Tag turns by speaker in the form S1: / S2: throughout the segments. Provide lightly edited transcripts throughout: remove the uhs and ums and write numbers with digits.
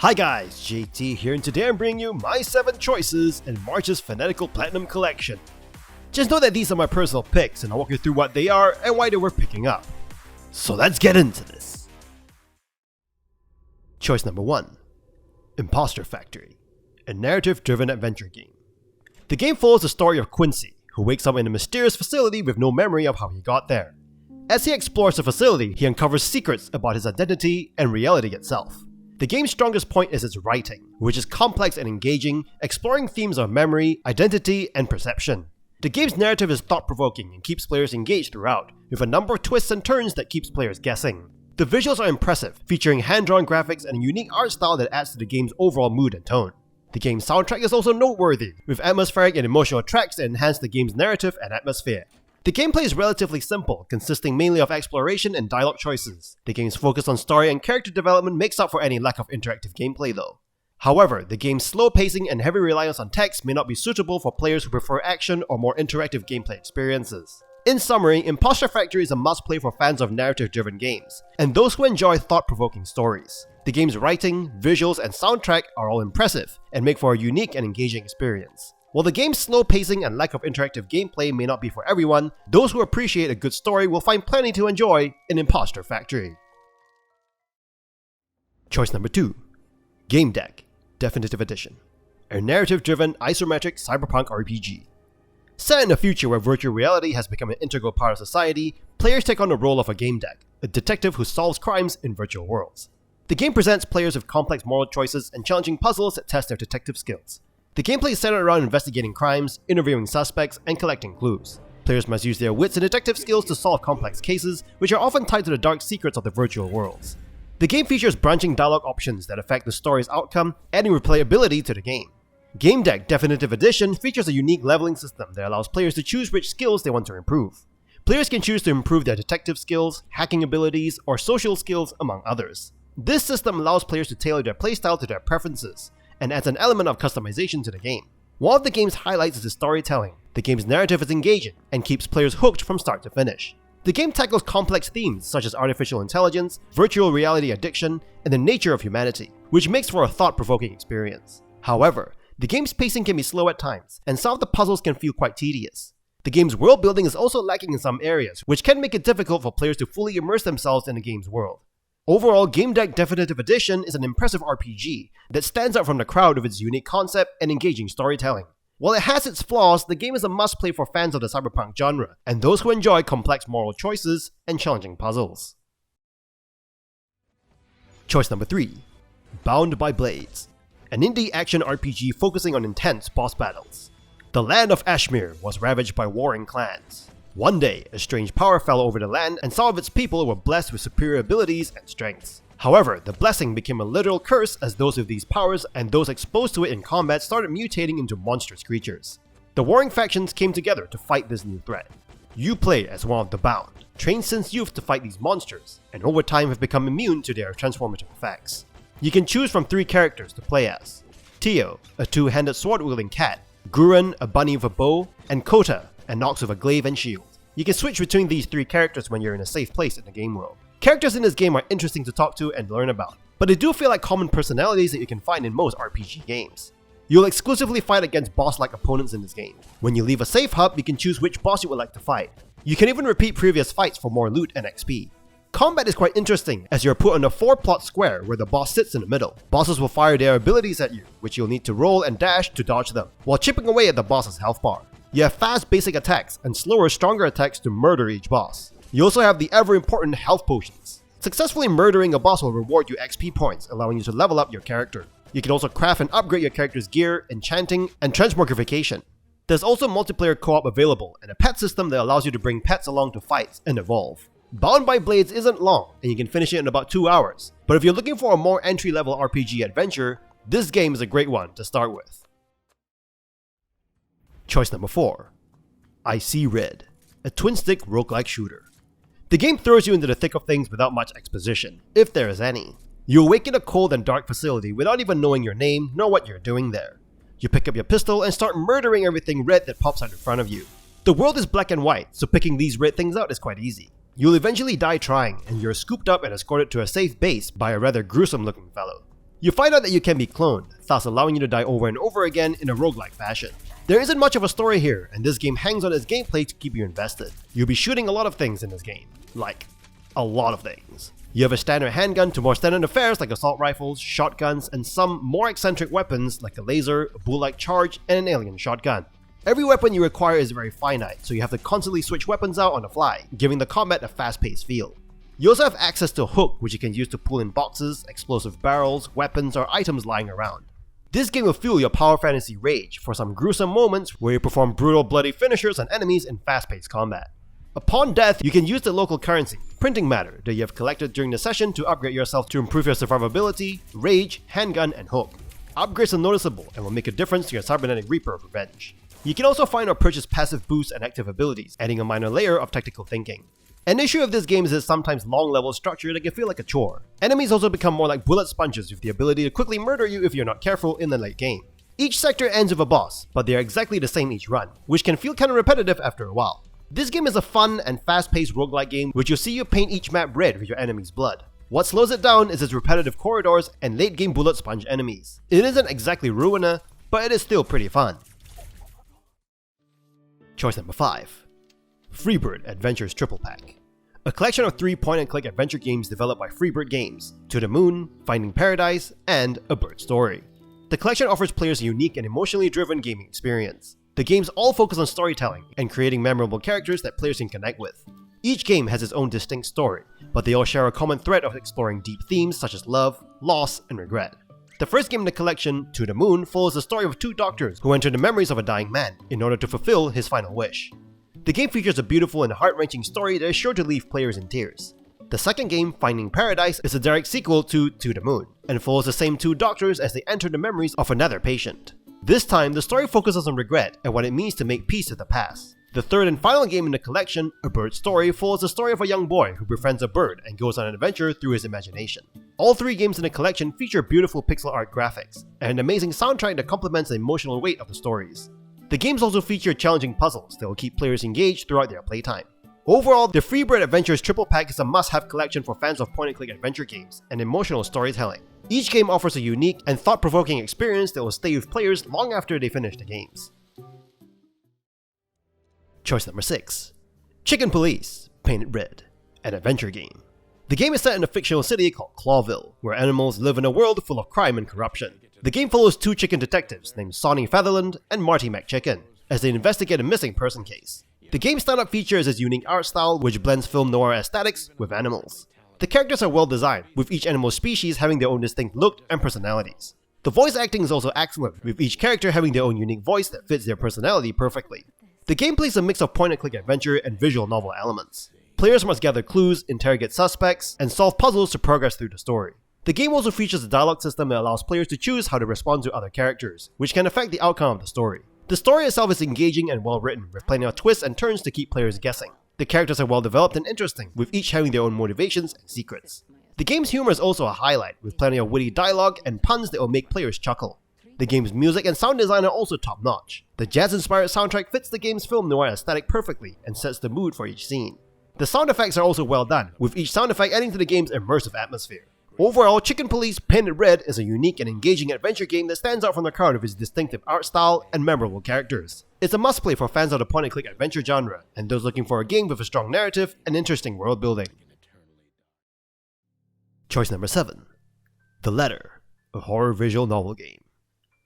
S1: Hi guys, JT here, and today I'm bringing you my 7 choices in March's Fanatical Platinum Collection. Just know that these are my personal picks, and I'll walk you through what they are and why they were picking up. So let's get into this. Choice number 1. Impostor Factory, a narrative-driven adventure game. The game follows the story of Quincy, who wakes up in a mysterious facility with no memory of how he got there. As he explores the facility, he uncovers secrets about his identity and reality itself. The game's strongest point is its writing, which is complex and engaging, exploring themes of memory, identity, and perception. The game's narrative is thought-provoking and keeps players engaged throughout, with a number of twists and turns that keeps players guessing. The visuals are impressive, featuring hand-drawn graphics and a unique art style that adds to the game's overall mood and tone. The game's soundtrack is also noteworthy, with atmospheric and emotional tracks that enhance the game's narrative and atmosphere. The gameplay is relatively simple, consisting mainly of exploration and dialogue choices. The game's focus on story and character development makes up for any lack of interactive gameplay though. However, the game's slow pacing and heavy reliance on text may not be suitable for players who prefer action or more interactive gameplay experiences. In summary, Impostor Factory is a must-play for fans of narrative-driven games, and those who enjoy thought-provoking stories. The game's writing, visuals, and soundtrack are all impressive, and make for a unique and engaging experience. While the game's slow pacing and lack of interactive gameplay may not be for everyone, those who appreciate a good story will find plenty to enjoy in Impostor Factory. Choice number 2. Gamedec, Definitive Edition, a narrative-driven isometric cyberpunk RPG. Set in a future where virtual reality has become an integral part of society, players take on the role of a Gamedec, a detective who solves crimes in virtual worlds. The game presents players with complex moral choices and challenging puzzles that test their detective skills. The gameplay is centered around investigating crimes, interviewing suspects, and collecting clues. Players must use their wits and detective skills to solve complex cases, which are often tied to the dark secrets of the virtual worlds. The game features branching dialogue options that affect the story's outcome, adding replayability to the game. Gamedec Definitive Edition features a unique leveling system that allows players to choose which skills they want to improve. Players can choose to improve their detective skills, hacking abilities, or social skills, among others. This system allows players to tailor their playstyle to their preferences, and adds an element of customization to the game. One of the game's highlights is the storytelling. The game's narrative is engaging and keeps players hooked from start to finish. The game tackles complex themes such as artificial intelligence, virtual reality addiction, and the nature of humanity, which makes for a thought-provoking experience. However, the game's pacing can be slow at times, and some of the puzzles can feel quite tedious. The game's world building is also lacking in some areas, which can make it difficult for players to fully immerse themselves in the game's world. Overall, Gamedec Definitive Edition is an impressive RPG that stands out from the crowd with its unique concept and engaging storytelling. While it has its flaws, the game is a must-play for fans of the cyberpunk genre, and those who enjoy complex moral choices and challenging puzzles. Choice number 3. Bound by Blades, an indie action RPG focusing on intense boss battles. The land of Ashmere was ravaged by warring clans. One day, a strange power fell over the land and some of its people were blessed with superior abilities and strengths. However, the blessing became a literal curse as those with these powers and those exposed to it in combat started mutating into monstrous creatures. The warring factions came together to fight this new threat. You play as one of the Bound, trained since youth to fight these monsters, and over time have become immune to their transformative effects. You can choose from 3 characters to play as: Tio, a 2-handed sword-wielding cat, Gurren, a bunny with a bow, and Kota, a Nox with a glaive and shield. You can switch between these 3 characters when you're in a safe place in the game world. Characters in this game are interesting to talk to and learn about, but they do feel like common personalities that you can find in most RPG games. You'll exclusively fight against boss-like opponents in this game. When you leave a safe hub, you can choose which boss you would like to fight. You can even repeat previous fights for more loot and XP. Combat is quite interesting, as you're put on a 4-plot square where the boss sits in the middle. Bosses will fire their abilities at you, which you'll need to roll and dash to dodge them, while chipping away at the boss's health bar. You have fast basic attacks and slower stronger attacks to murder each boss. You also have the ever important health potions. Successfully murdering a boss will reward you XP points, allowing you to level up your character. You can also craft and upgrade your character's gear, enchanting, and transmogrification. There's also multiplayer co-op available and a pet system that allows you to bring pets along to fights and evolve. Bound by Blades isn't long and you can finish it in about 2 hours, but if you're looking for a more entry-level RPG adventure, this game is a great one to start with. Choice number 4. Icy Red, a twin-stick roguelike shooter. The game throws you into the thick of things without much exposition, if there is any. You awake in a cold and dark facility without even knowing your name nor what you're doing there. You pick up your pistol and start murdering everything red that pops out in front of you. The world is black and white, so picking these red things out is quite easy. You'll eventually die trying, and you're scooped up and escorted to a safe base by a rather gruesome looking fellow. You find out that you can be cloned, thus allowing you to die over and over again in a roguelike fashion. There isn't much of a story here, and this game hangs on its gameplay to keep you invested. You'll be shooting a lot of things in this game. Like, a lot of things. You have a standard handgun to more standard affairs like assault rifles, shotguns, and some more eccentric weapons like a laser, a bullet-like charge, and an alien shotgun. Every weapon you require is very finite, so you have to constantly switch weapons out on the fly, giving the combat a fast-paced feel. You also have access to a hook which you can use to pull in boxes, explosive barrels, weapons, or items lying around. This game will fuel your power fantasy rage for some gruesome moments where you perform brutal bloody finishers on enemies in fast-paced combat. Upon death, you can use the local currency, printing matter, that you have collected during the session to upgrade yourself to improve your survivability, rage, handgun, and hook. Upgrades are noticeable and will make a difference to your cybernetic reaper of revenge. You can also find or purchase passive boosts and active abilities, adding a minor layer of tactical thinking. An issue of this game is its sometimes long level structure that can feel like a chore. Enemies also become more like bullet sponges with the ability to quickly murder you if you're not careful in the late game. Each sector ends with a boss, but they are exactly the same each run, which can feel kinda repetitive after a while. This game is a fun and fast-paced roguelike game which you'll see you paint each map red with your enemy's blood. What slows it down is its repetitive corridors and late-game bullet sponge enemies. It isn't exactly Ruiner, but it is still pretty fun. Choice number 5. Freebird Adventures Triple Pack. A collection of 3 point-and-click adventure games developed by Freebird Games, To the Moon, Finding Paradise, and A Bird Story. The collection offers players a unique and emotionally driven gaming experience. The games all focus on storytelling and creating memorable characters that players can connect with. Each game has its own distinct story, but they all share a common thread of exploring deep themes such as love, loss, and regret. The first game in the collection, To the Moon, follows the story of 2 doctors who enter the memories of a dying man in order to fulfill his final wish. The game features a beautiful and heart-wrenching story that is sure to leave players in tears. The second game, Finding Paradise, is a direct sequel to the Moon, and follows the same 2 doctors as they enter the memories of another patient. This time, the story focuses on regret and what it means to make peace with the past. The third and final game in the collection, A Bird Story, follows the story of a young boy who befriends a bird and goes on an adventure through his imagination. All 3 games in the collection feature beautiful pixel art graphics, and an amazing soundtrack that complements the emotional weight of the stories. The games also feature challenging puzzles that will keep players engaged throughout their playtime. Overall, the Freebird Adventures Triple Pack is a must-have collection for fans of point-and-click adventure games and emotional storytelling. Each game offers a unique and thought-provoking experience that will stay with players long after they finish the games. Choice number 6. Chicken Police Painted Red, an adventure game. The game is set in a fictional city called Clawville, where animals live in a world full of crime and corruption. The game follows 2 chicken detectives named Sonny Featherland and Marty McChicken as they investigate a missing person case. The game's standout feature is its unique art style, which blends film noir aesthetics with animals. The characters are well designed, with each animal species having their own distinct look and personalities. The voice acting is also excellent, with each character having their own unique voice that fits their personality perfectly. The gameplay is a mix of point-and-click adventure and visual novel elements. Players must gather clues, interrogate suspects, and solve puzzles to progress through the story. The game also features a dialogue system that allows players to choose how to respond to other characters, which can affect the outcome of the story. The story itself is engaging and well written, with plenty of twists and turns to keep players guessing. The characters are well developed and interesting, with each having their own motivations and secrets. The game's humor is also a highlight, with plenty of witty dialogue and puns that will make players chuckle. The game's music and sound design are also top-notch. The jazz-inspired soundtrack fits the game's film noir aesthetic perfectly and sets the mood for each scene. The sound effects are also well done, with each sound effect adding to the game's immersive atmosphere. Overall, Chicken Police Painted Red is a unique and engaging adventure game that stands out from the crowd with its distinctive art style and memorable characters. It's a must-play for fans of the point-and-click adventure genre, and those looking for a game with a strong narrative and interesting world building. Choice number 7. The Letter, a horror visual novel game.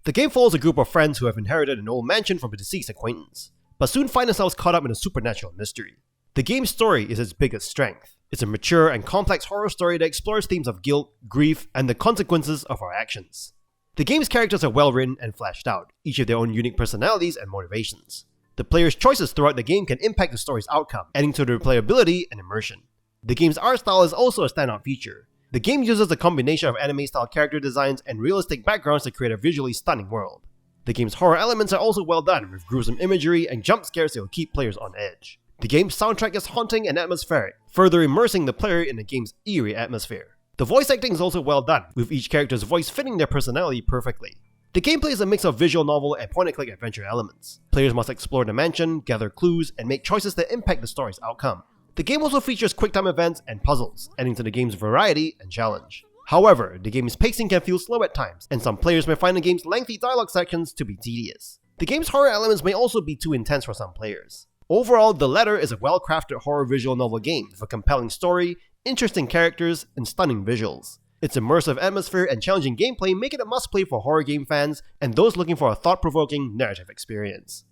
S1: The game follows a group of friends who have inherited an old mansion from a deceased acquaintance, but soon find themselves caught up in a supernatural mystery. The game's story is its biggest strength. It's a mature and complex horror story that explores themes of guilt, grief, and the consequences of our actions. The game's characters are well written and fleshed out, each with their own unique personalities and motivations. The player's choices throughout the game can impact the story's outcome, adding to the replayability and immersion. The game's art style is also a standout feature. The game uses a combination of anime-style character designs and realistic backgrounds to create a visually stunning world. The game's horror elements are also well done, with gruesome imagery and jump scares that will keep players on edge. The game's soundtrack is haunting and atmospheric, further immersing the player in the game's eerie atmosphere. The voice acting is also well done, with each character's voice fitting their personality perfectly. The gameplay is a mix of visual novel and point-and-click adventure elements. Players must explore the mansion, gather clues, and make choices that impact the story's outcome. The game also features quick-time events and puzzles, adding to the game's variety and challenge. However, the game's pacing can feel slow at times, and some players may find the game's lengthy dialogue sections to be tedious. The game's horror elements may also be too intense for some players. Overall, The Letter is a well-crafted horror visual novel game with a compelling story, interesting characters, and stunning visuals. Its immersive atmosphere and challenging gameplay make it a must-play for horror game fans and those looking for a thought-provoking narrative experience.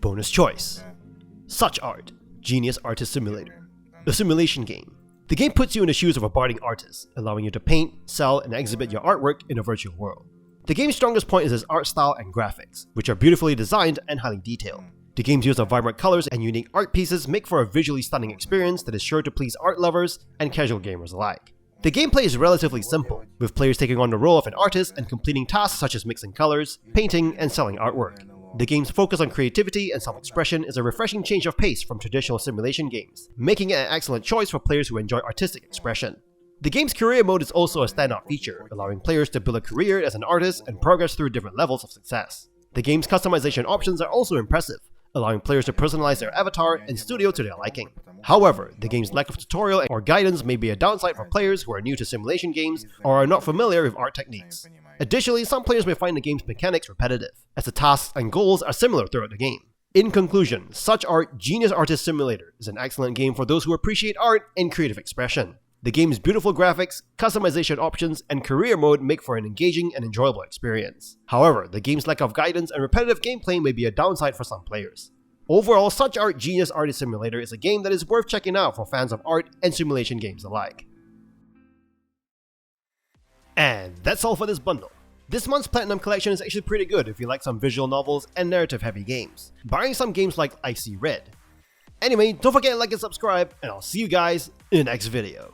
S1: Bonus choice: SuchArt, Genius Artist Simulator, a simulation game. The game puts you in the shoes of a barding artist, allowing you to paint, sell, and exhibit your artwork in a virtual world. The game's strongest point is its art style and graphics, which are beautifully designed and highly detailed. The game's use of vibrant colors and unique art pieces make for a visually stunning experience that is sure to please art lovers and casual gamers alike. The gameplay is relatively simple, with players taking on the role of an artist and completing tasks such as mixing colors, painting, and selling artwork. The game's focus on creativity and self-expression is a refreshing change of pace from traditional simulation games, making it an excellent choice for players who enjoy artistic expression. The game's career mode is also a standout feature, allowing players to build a career as an artist and progress through different levels of success. The game's customization options are also impressive, allowing players to personalize their avatar and studio to their liking. However, the game's lack of tutorial or guidance may be a downside for players who are new to simulation games or are not familiar with art techniques. Additionally, some players may find the game's mechanics repetitive, as the tasks and goals are similar throughout the game. In conclusion, SuchArt Genius Artist Simulator is an excellent game for those who appreciate art and creative expression. The game's beautiful graphics, customization options, and career mode make for an engaging and enjoyable experience. However, the game's lack of guidance and repetitive gameplay may be a downside for some players. Overall, SuchArt Genius Artist Simulator is a game that is worth checking out for fans of art and simulation games alike. And that's all for this bundle. This month's Platinum Collection is actually pretty good if you like some visual novels and narrative-heavy games, barring some games like Noire Red. Anyway, don't forget to like and subscribe, and I'll see you guys in the next video.